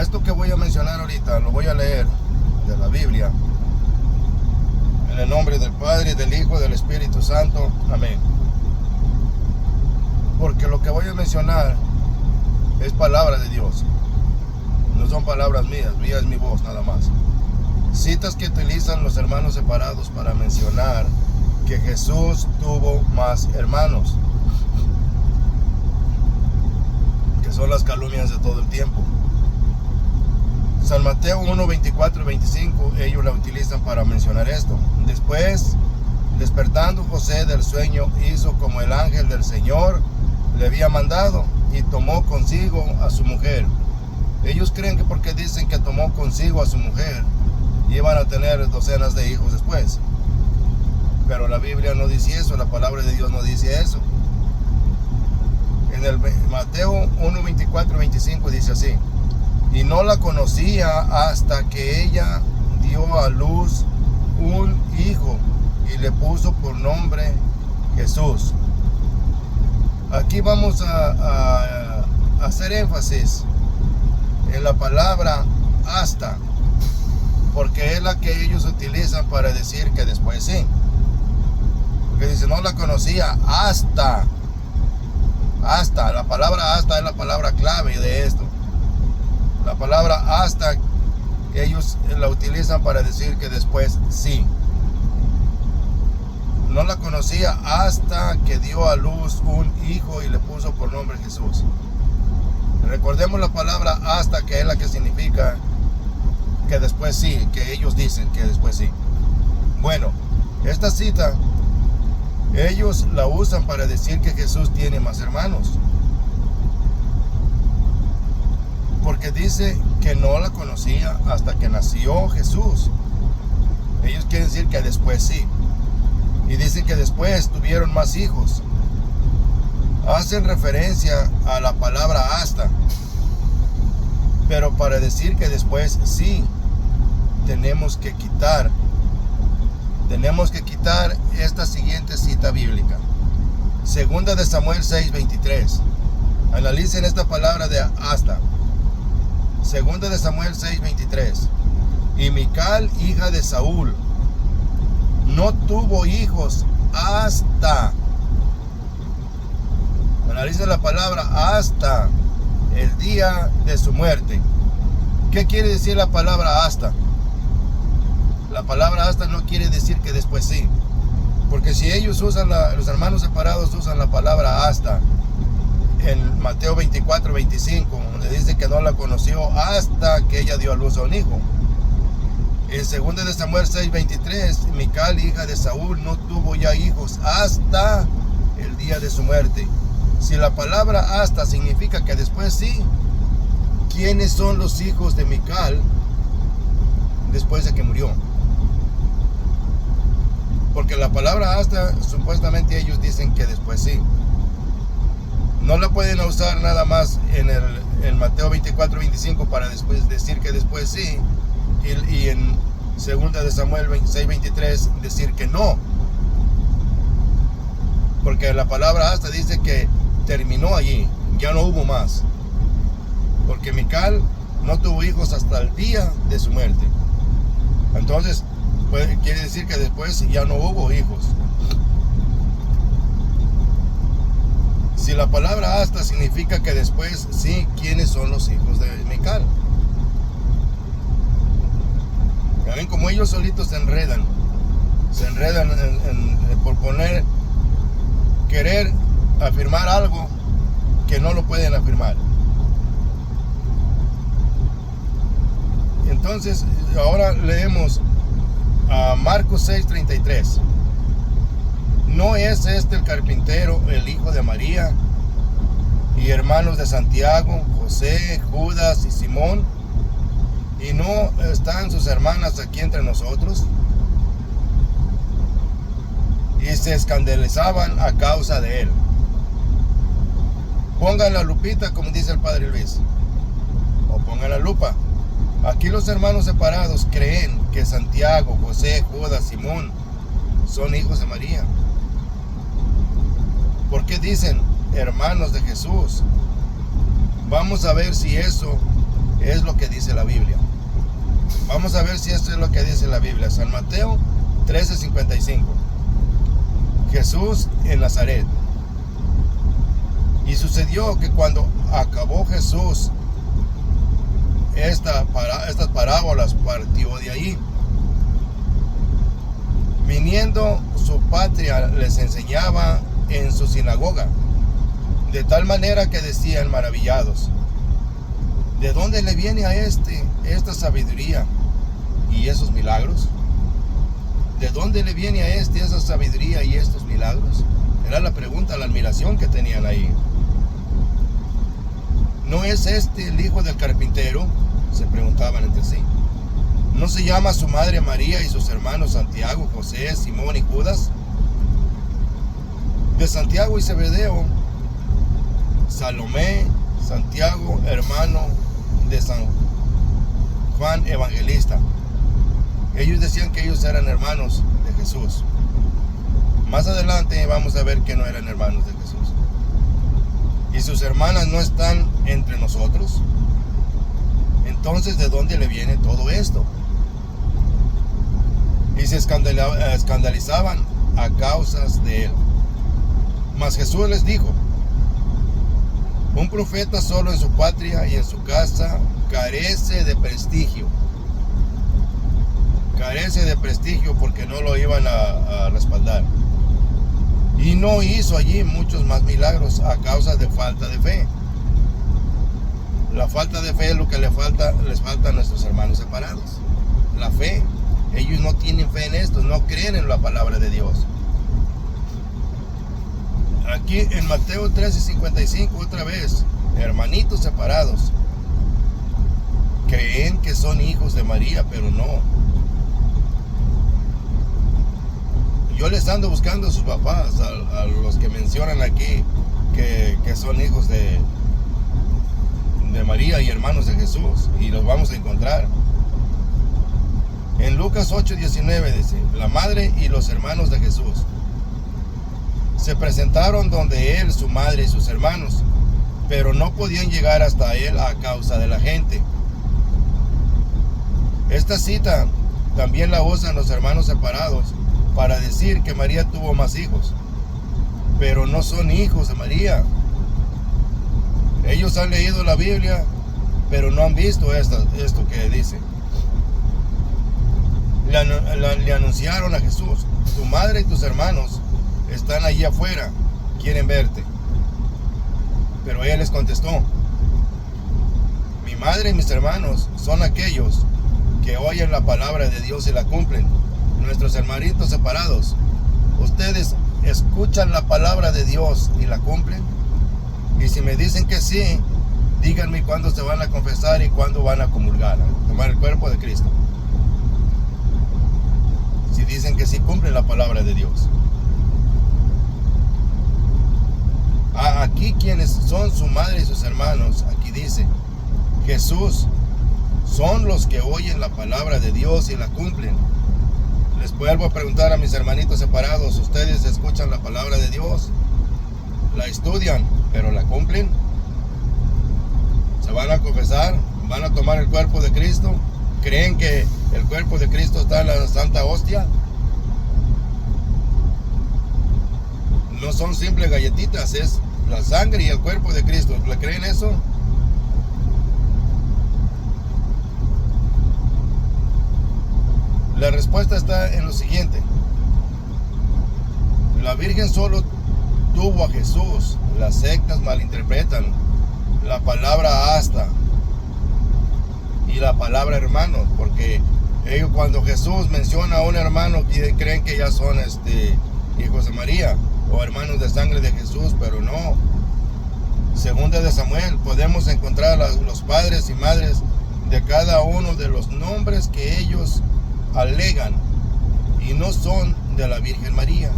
Esto que voy a mencionar ahorita lo voy a leer de la Biblia. En el nombre del Padre, del Hijo y del Espíritu Santo. Amén. Porque lo que voy a mencionar es palabra de Dios. No son palabras mías, mía es mi voz nada más. Citas que utilizan los hermanos separados para mencionar que Jesús tuvo más hermanos, que son las calumnias de todo el tiempo. San Mateo 1, 24 y 25, ellos la utilizan para mencionar esto. Después, despertando José del sueño, hizo como el ángel del Señor le había mandado y tomó consigo a su mujer. Ellos creen que porque dicen que tomó consigo a su mujer, iban a tener docenas de hijos después. Pero la Biblia no dice eso, la palabra de Dios no dice eso. En el Mateo 1, 24 y 25 dice así: y no la conocía hasta que ella dio a luz un hijo y le puso por nombre Jesús. Aquí vamos a hacer énfasis en la palabra hasta, porque es la que ellos utilizan para decir que después sí. Porque dice, no la conocía hasta. La palabra hasta es la palabra clave de esto. La palabra hasta ellos la utilizan para decir que después sí. No la conocía hasta que dio a luz un hijo y le puso por nombre Jesús. Recordemos la palabra hasta, que es la que significa que después sí, que ellos dicen que después sí. Bueno, esta cita ellos la usan para decir que Jesús tiene más hermanos, porque dice que no la conocía hasta que nació Jesús. Ellos quieren decir que después sí, y dicen que después tuvieron más hijos. Hacen referencia a la palabra hasta, pero para decir que después sí, tenemos que quitar esta siguiente cita bíblica. Segunda de Samuel 6:23. Analicen esta palabra de hasta. Segunda de Samuel 6:23. Y Mical, hija de Saúl, no tuvo hijos hasta. Analicen la palabra hasta el día de su muerte. ¿Qué quiere decir la palabra hasta? La palabra hasta no quiere decir que después sí. Porque si ellos usan, los hermanos separados usan la palabra hasta en Mateo 24, 25, donde dice que no la conoció hasta que ella dio a luz a un hijo. En 2 de Samuel 6, 23, Mical, hija de Saúl, no tuvo ya hijos hasta el día de su muerte. Si la palabra hasta significa que después sí, ¿quiénes son los hijos de Mical después de que murió? Porque la palabra hasta, supuestamente ellos dicen que después sí. No la pueden usar nada más en Mateo 24, 25 para después decir que después sí, y en 2 de Samuel 6, 23 decir que no. Porque la palabra hasta dice que terminó allí, ya no hubo más. Porque Mical no tuvo hijos hasta el día de su muerte. Entonces, quiere decir que después ya no hubo hijos. Si la palabra hasta significa que después sí, ¿quiénes son los hijos de Mical? Ya ven como ellos solitos se enredan por querer afirmar algo que no lo pueden afirmar. Entonces, ahora leemos a Marcos 6:33. ¿No es este el carpintero, el hijo de María, y hermanos de Santiago, José, Judas y Simón? ¿Y no están sus hermanas aquí entre nosotros? Y se escandalizaban a causa de él. Pongan la lupita, como dice el padre Luis, o pongan la lupa. Aquí los hermanos separados creen que Santiago, José, Judas, Simón son hijos de María. ¿Por qué dicen hermanos de Jesús? Vamos a ver si eso es lo que Biblia. Vamos a ver si esto es lo que dice la Biblia. San Mateo 13:55. Jesús en Nazaret. Y sucedió que cuando acabó Jesús estas parábolas, partió de ahí. Viniendo su patria, les enseñaba en su sinagoga, de tal manera que decían maravillados: ¿de dónde le viene a esta sabiduría y esos milagros? ¿De dónde le viene a esa sabiduría y estos milagros? Era la pregunta, la admiración que tenían ahí. ¿No es este el hijo del carpintero?, se preguntaban entre sí. ¿No se llama su madre María y sus hermanos Santiago, José, Simón y Judas? De Santiago y Zebedeo, Salomé, Santiago, hermano de San Juan Evangelista. Ellos decían que ellos eran hermanos de Jesús. Más adelante vamos a ver que no eran hermanos de Jesús. ¿Y sus hermanas no están entre nosotros? Entonces, ¿de dónde le viene todo esto? Y se escandalizaban a causas de él. Mas Jesús les dijo: un profeta solo en su patria y en su casa carece de prestigio. Carece de prestigio porque no lo iban a respaldar. Y no hizo allí muchos más milagros a causa de falta de fe. La falta de fe es lo que les falta a nuestros hermanos separados. La fe. Ellos no tienen fe en esto, no creen en la palabra de Dios. Aquí en Mateo 13:55 otra vez, hermanitos separados, creen que son hijos de María, pero no. Yo les ando buscando a sus papás, a los que mencionan aquí que son hijos de María y hermanos de Jesús, y los vamos a encontrar. En Lucas 8:19 dice: la madre y los hermanos de Jesús se presentaron donde él, su madre y sus hermanos, pero no podían llegar hasta él a causa de la gente. Esta cita también la usan los hermanos separados para decir que María tuvo más hijos, pero no son hijos de María. Ellos han leído la Biblia, pero no han visto esto que dice. Le anunciaron a Jesús: tu madre y tus hermanos están allí afuera, quieren verte. Pero ella les contestó: mi madre y mis hermanos son aquellos que oyen la palabra de Dios y la cumplen. Nuestros hermanitos separados, ¿ustedes escuchan la palabra de Dios y la cumplen? Y si me dicen que sí, díganme cuándo se van a confesar y cuándo van a comulgar, a tomar el cuerpo de Cristo. Si dicen que sí cumplen la palabra de Dios. Aquí quienes son su madre y sus hermanos, aquí dice: Jesús, son los que oyen la palabra de Dios y la cumplen. Les vuelvo a preguntar a mis hermanitos separados: ¿ustedes escuchan la palabra de Dios? ¿La estudian, pero la cumplen? ¿Se van a confesar? ¿Van a tomar el cuerpo de Cristo? ¿Creen que el cuerpo de Cristo está en la Santa Hostia? No son simples galletitas, es la sangre y el cuerpo de Cristo. ¿Le creen eso? La respuesta está en lo siguiente: la Virgen solo tuvo a Jesús. Las sectas malinterpretan la palabra hasta y la palabra hermano, porque ellos, cuando Jesús menciona a un hermano, creen que ya son hijos de María o hermanos de sangre de Jesús, pero no. Segunda de Samuel podemos encontrar a los padres y madres de cada uno de los nombres que ellos alegan y no son de la Virgen María.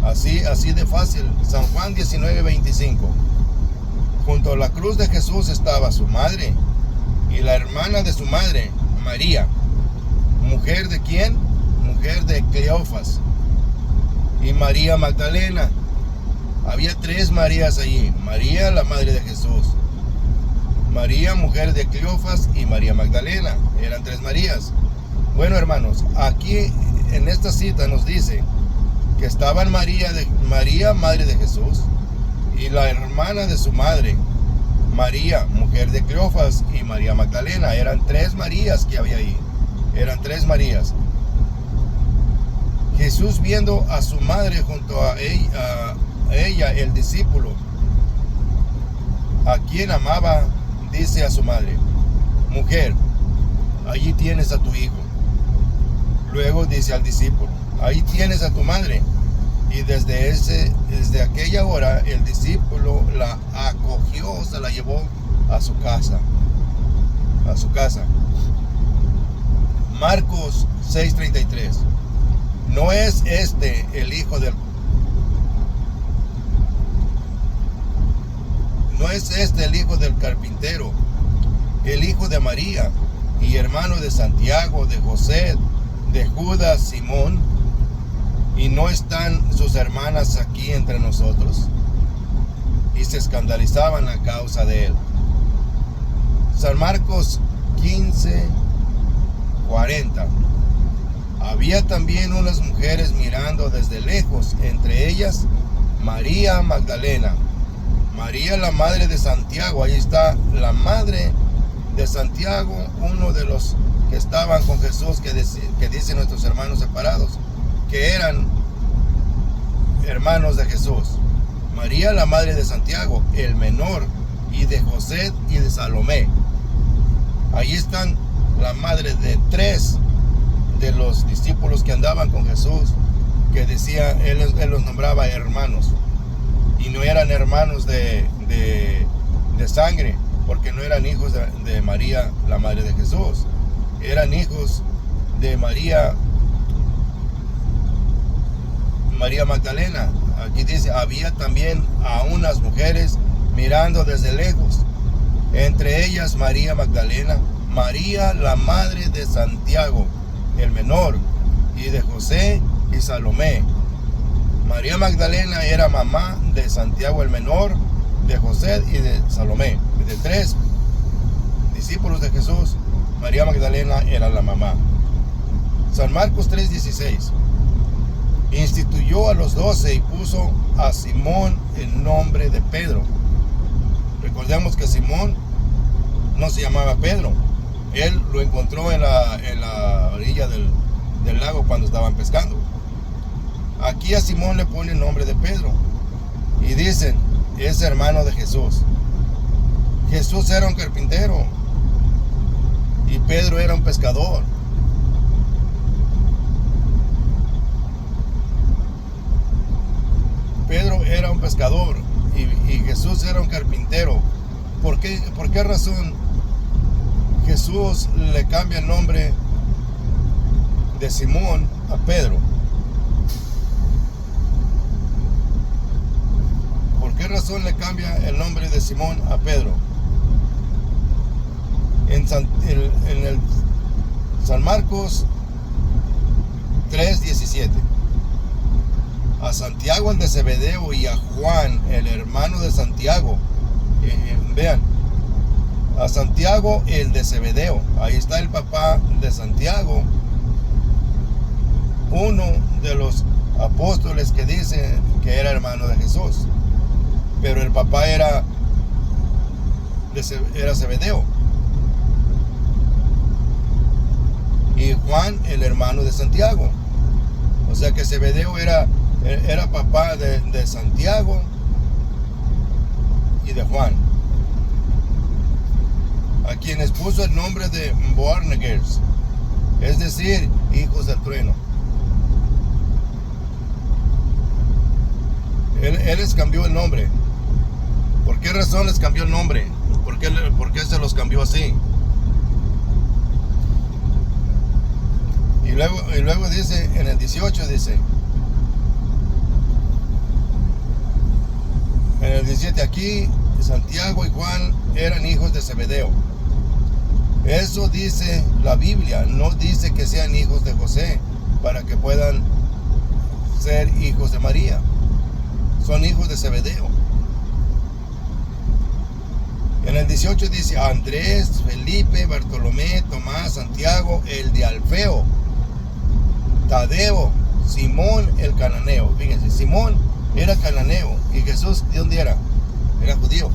Así de fácil. San Juan 19:25. Junto a la cruz de Jesús estaba su madre y la hermana de su madre, María. ¿Mujer de quién? Mujer de Cleofas. Y María Magdalena. Había tres Marías allí. María, la madre de Jesús, María, mujer de Cleofas, y María Magdalena. Eran tres Marías. Bueno, hermanos, aquí en esta cita nos dice que estaban María, madre de Jesús, y la hermana de su madre, María, mujer de Cleofas, y María Magdalena. Eran tres Marías que había ahí. Eran tres Marías. Jesús, viendo a su madre junto a ella, el discípulo, a quien amaba, dice a su madre: mujer, allí tienes a tu hijo. Luego dice al discípulo: ahí tienes a tu madre. Y desde aquella hora el discípulo la acogió, se la llevó a su casa. Marcos 6:33. ¿No es este el hijo del carpintero, el hijo de María, y hermano de Santiago, de José, de Judas, Simón? ¿Y no están sus hermanas aquí entre nosotros? Y se escandalizaban a causa de él. San Marcos 15:40. Había también unas mujeres mirando desde lejos, entre ellas María Magdalena, María, la madre de Santiago. Ahí está la madre de Santiago, uno de los que estaban con Jesús, que dicen nuestros hermanos separados, que eran hermanos de Jesús. María, la madre de Santiago, el menor, y de José y de Salomé. Ahí están la madre de tres de los discípulos que andaban con Jesús, que decía, él los nombraba hermanos, y no eran hermanos de sangre, porque no eran hijos de María, la madre de Jesús. Eran hijos de María Magdalena. Aquí dice: había también a unas mujeres mirando desde lejos, entre ellas María Magdalena, María, la madre de Santiago, el menor, y de José y Salomé. María Magdalena era mamá de Santiago el menor, de José y de Salomé. De tres discípulos de Jesús, María Magdalena era la mamá. San Marcos 3:16. Instituyó a los 12 y puso a Simón el nombre de Pedro. Recordemos que Simón no se llamaba Pedro. Él lo encontró en la orilla del lago cuando estaban pescando. Aquí a Simón le pone el nombre de Pedro. Y dicen, es hermano de Jesús. Jesús era un carpintero y Pedro era un pescador. Pedro era un pescador y Jesús era un carpintero. ¿Por qué razón Jesús le cambia el nombre de Simón a Pedro? ¿Por qué razón le cambia el nombre de Simón a Pedro? En el San Marcos 3:17. A Santiago el de Zebedeo y a Juan, el hermano de Santiago. Vean, a Santiago el de Zebedeo. Ahí está el papá de Santiago, uno de los apóstoles que dice que era hermano de Jesús. Pero el papá era Zebedeo. Y Juan, el hermano de Santiago. O sea que Zebedeo era papá de Santiago y de Juan, a quienes puso el nombre de Boanerges, es decir, hijos del trueno. Él les cambió el nombre. ¿Por qué razón les cambió el nombre? ¿Por qué se los cambió así? Y luego dice, en el 18 dice, en el 17, aquí Santiago y Juan eran hijos de Zebedeo. Eso dice la Biblia, no dice que sean hijos de José para que puedan ser hijos de María. son hijos de Zebedeo. En el 18 dice Andrés, Felipe, Bartolomé, Tomás, Santiago, el de Alfeo, Tadeo, Simón el cananeo. Fíjense, Simón era cananeo y Jesús, ¿de dónde era? Era judío.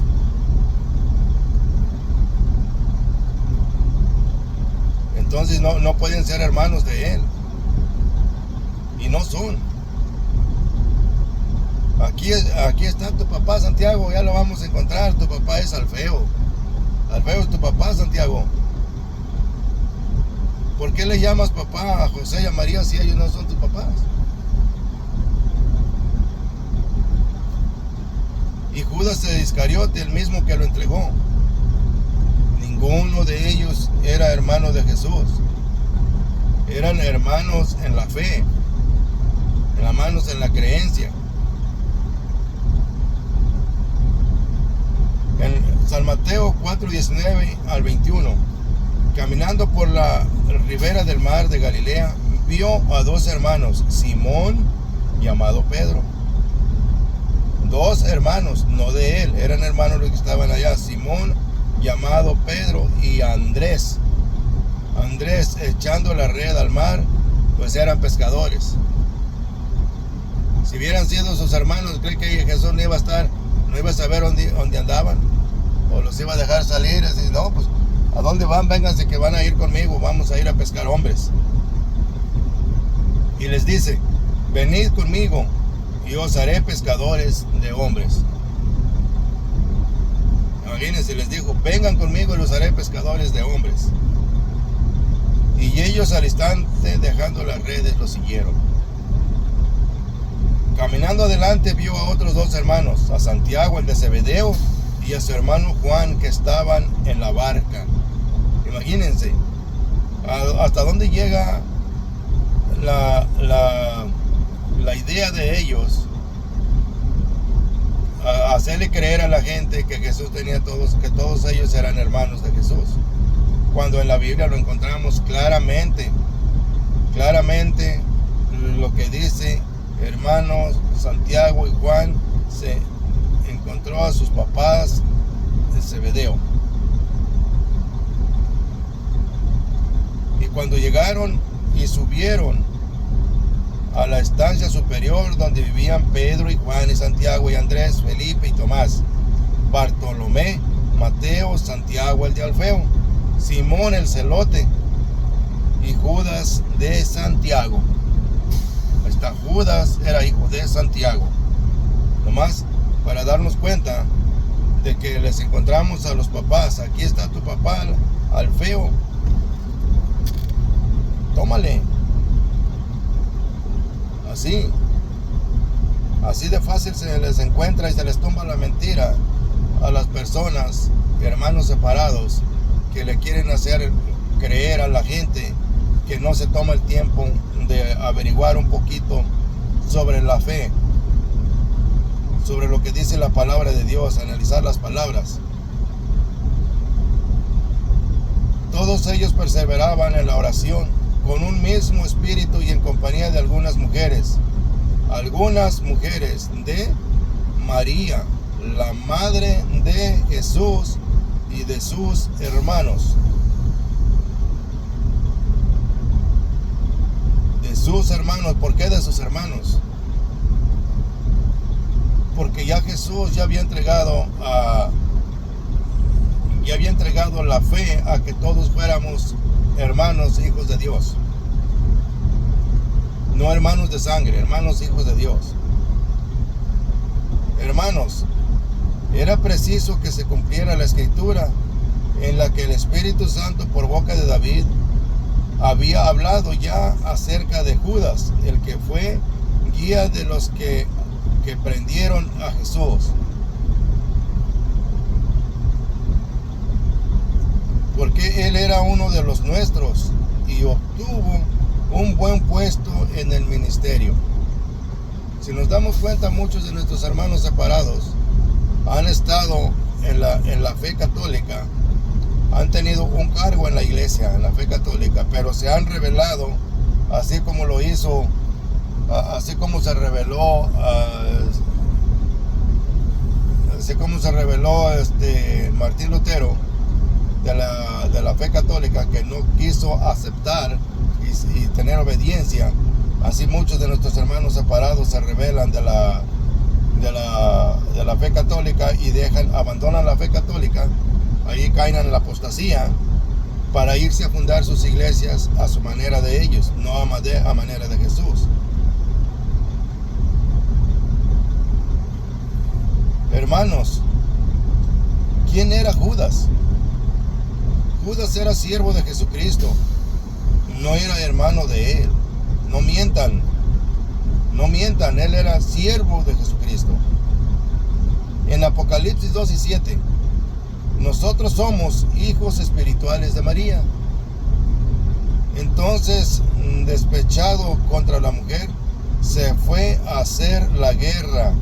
Entonces no pueden ser hermanos de él. Y no son. Aquí está tu papá, Santiago, ya lo vamos a encontrar. Tu papá es Alfeo. Alfeo es tu papá, Santiago. ¿Por qué le llamas papá a José y a María si ellos no son tus papás? Y Judas de Iscariote, el mismo que lo entregó. Ninguno de ellos era hermano de Jesús. Eran hermanos en la fe, hermanos en la creencia. En San Mateo 4:19 al 21, caminando por la ribera del mar de Galilea, vio a dos hermanos, Simón, llamado Pedro. Dos hermanos, no de él, eran hermanos los que estaban allá, Simón, llamado Pedro, y Andrés. Andrés echando la red al mar, pues eran pescadores. Si hubieran sido sus hermanos, ¿cree que Jesús no iba a saber dónde andaban? O los iba a dejar salir, así, no, pues, ¿a dónde van? Vénganse que van a ir conmigo, vamos a ir a pescar hombres. Y les dice, venid conmigo y os haré pescadores de hombres. Imagínense, les dijo, vengan conmigo y los haré pescadores de hombres. Y ellos al instante, dejando las redes, los siguieron. Caminando adelante vio a otros dos hermanos, a Santiago el de Zebedeo y a su hermano Juan, que estaban en la barca. Imagínense hasta dónde llega la idea de ellos a hacerle creer a la gente que Jesús tenía que todos ellos eran hermanos de Jesús, cuando en la Biblia lo encontramos claramente lo que dice: hermanos Santiago y Juan se encontró a sus papás de Zebedeo. Y cuando llegaron y subieron a la estancia superior donde vivían Pedro y Juan y Santiago y Andrés, Felipe y Tomás, Bartolomé, Mateo, Santiago el de Alfeo, Simón el celote y Judas de Santiago. Ahí está, Judas era hijo de Santiago. Nomás para darnos cuenta de que les encontramos a los papás. Aquí está tu papá, Alfeo. Tómale. Así de fácil se les encuentra y se les tumba la mentira a las personas, hermanos separados, que le quieren hacer creer a la gente que no se toma el tiempo de averiguar un poquito sobre la fe, sobre lo que dice la palabra de Dios, analizar las palabras. Todos ellos perseveraban en la oración con un mismo espíritu y en compañía de algunas mujeres de María, la madre de Jesús, y de sus hermanos. De sus hermanos. ¿Por qué de sus hermanos? Porque ya Jesús ya había entregado la fe a que todos fuéramos hermanos, hijos de Dios. No hermanos de sangre, hermanos, hijos de Dios. Hermanos, era preciso que se cumpliera la escritura en la que el Espíritu Santo por boca de David había hablado ya acerca de Judas, el que fue guía de los que prendieron a Jesús. Porque él era uno de los nuestros y obtuvo un buen puesto en el ministerio. Si nos damos cuenta, muchos de nuestros hermanos separados han estado en la fe católica, han tenido un cargo en la iglesia, en la fe católica, pero se han rebelado, así como se rebeló así como se reveló Martín Lutero de la fe católica, que no quiso aceptar y tener obediencia, así muchos de nuestros hermanos separados se rebelan de la fe católica y abandonan la fe católica, ahí caen en la apostasía para irse a fundar sus iglesias a su manera de ellos, no a manera de Jesús. Hermanos, ¿quién era Judas? Judas era siervo de Jesucristo, no era hermano de él. No mientan, él era siervo de Jesucristo. En Apocalipsis 2 y 7, nosotros somos hijos espirituales de María. Entonces, despechado contra la mujer, se fue a hacer la guerra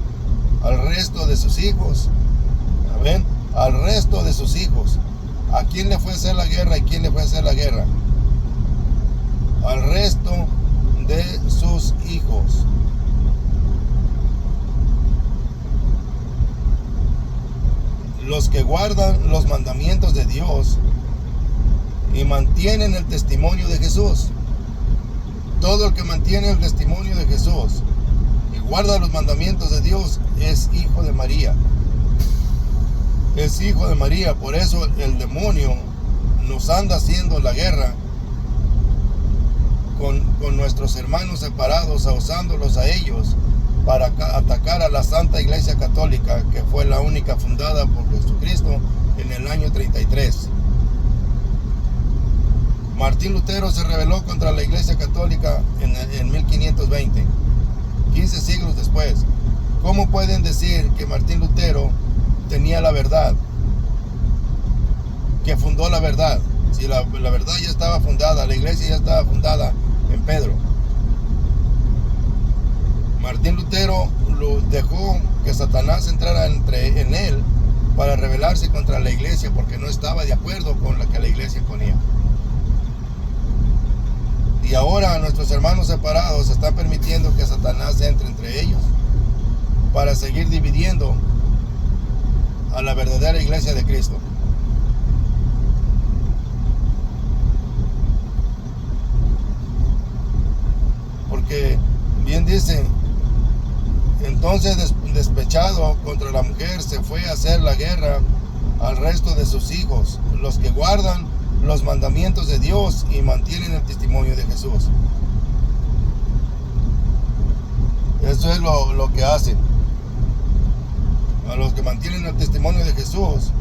al resto de sus hijos. ¿Ven? Al resto de sus hijos. ¿A quién le fue a hacer la guerra y quién le fue a hacer la guerra? Al resto de sus hijos. Los que guardan los mandamientos de Dios y mantienen el testimonio de Jesús. Todo el que mantiene el testimonio de Jesús y guarda los mandamientos de Dios es hijo de María. Es hijo de María. Por eso el demonio nos anda haciendo la guerra con nuestros hermanos separados, usándolos a ellos para atacar a la Santa Iglesia Católica, que fue la única fundada por Jesucristo en el año 33. Martín Lutero se rebeló contra la Iglesia Católica en 1520, 15 siglos después. ¿Cómo pueden decir que Martín Lutero tenía la verdad? Que fundó la verdad. Si la verdad ya estaba fundada, la iglesia ya estaba fundada en Pedro. Martín Lutero dejó que Satanás entrara en él para rebelarse contra la iglesia, porque no estaba de acuerdo con lo que la iglesia ponía. Y ahora nuestros hermanos separados están permitiendo que Satanás entre entre ellos para seguir dividiendo a la verdadera iglesia de Cristo. Porque bien dice, entonces despechado contra la mujer se fue a hacer la guerra al resto de sus hijos, los que guardan los mandamientos de Dios y mantienen el testimonio de Jesús. Eso es lo que hacen. A los que mantienen el testimonio de Jesús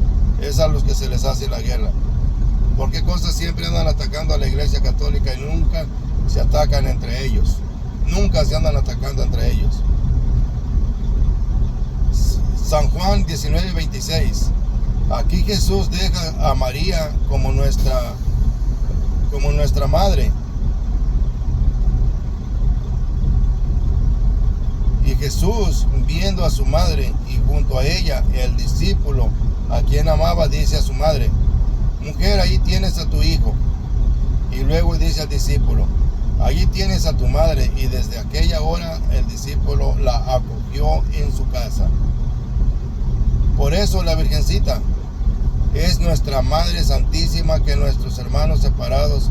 es a los que se les hace la guerra. Porque cosas siempre andan atacando a la iglesia católica y nunca se atacan entre ellos. Nunca se andan atacando entre ellos. San Juan 19:26. Aquí Jesús deja a María como nuestra madre. Y Jesús, viendo a su madre y junto a ella el discípulo a quien amaba, dice a su madre: mujer, ahí tienes a tu hijo. Y luego dice al discípulo: allí tienes a tu madre. Y desde aquella hora el discípulo la acogió en su casa. Por eso la Virgencita es nuestra Madre Santísima, que nuestros hermanos separados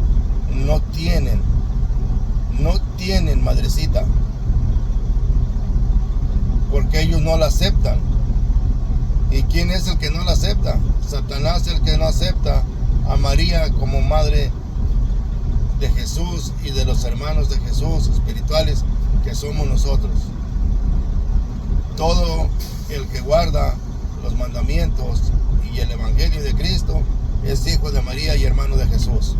no tienen madrecita, porque ellos no la aceptan. ¿Y quién es el que no la acepta? Satanás es el que no acepta a María como madre de Jesús y de los hermanos de Jesús espirituales que somos nosotros. Todo el que guarda los mandamientos y el evangelio de Cristo es hijo de María y hermano de Jesús.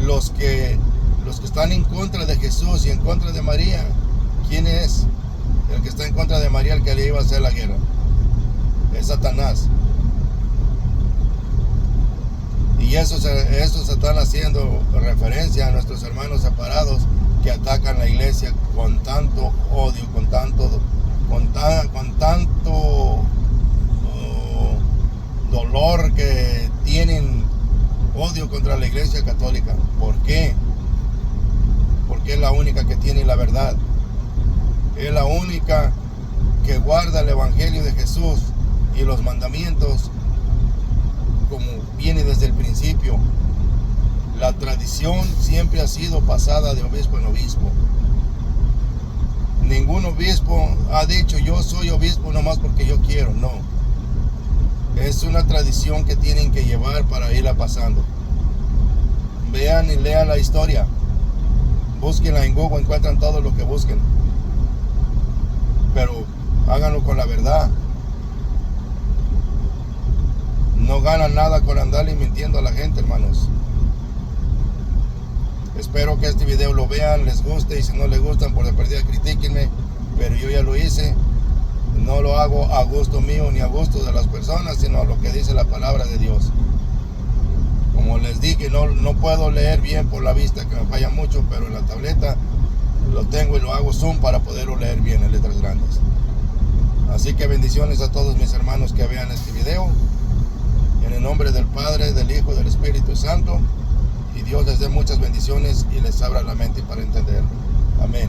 Los que están en contra de Jesús y en contra de María, ¿quién es el que está en contra de María, el que le iba a hacer la guerra? Es Satanás. Y eso se están haciendo referencia a nuestros hermanos separados que atacan la iglesia con tanto odio, con tanto dolor, que tienen odio contra la iglesia católica. ¿Por qué? Porque es la única que tiene la verdad. Es la única que guarda el Evangelio de Jesús y los mandamientos como viene desde el principio. La tradición siempre ha sido pasada de obispo en obispo. Ningún obispo ha dicho yo soy obispo nomás porque yo quiero, no. Es una tradición que tienen que llevar para irla pasando. Vean y lean la historia. Búsquenla en Google, encuentran todo lo que busquen. Pero háganlo con la verdad. No ganan nada con andarle mintiendo a la gente, hermanos. Espero que este video lo vean, les guste, y si no les gustan, por de perdida critíquenme, pero yo ya lo hice. No lo hago a gusto mío ni a gusto de las personas, sino a lo que dice la palabra de Dios. Como les dije, no puedo leer bien por la vista, que me falla mucho, pero en la tableta lo tengo y lo hago zoom para poderlo leer bien en letras grandes. Así que bendiciones a todos mis hermanos que vean este video. En el nombre del Padre, del Hijo y del Espíritu Santo. Y Dios les dé muchas bendiciones y les abra la mente para entenderlo. Amén.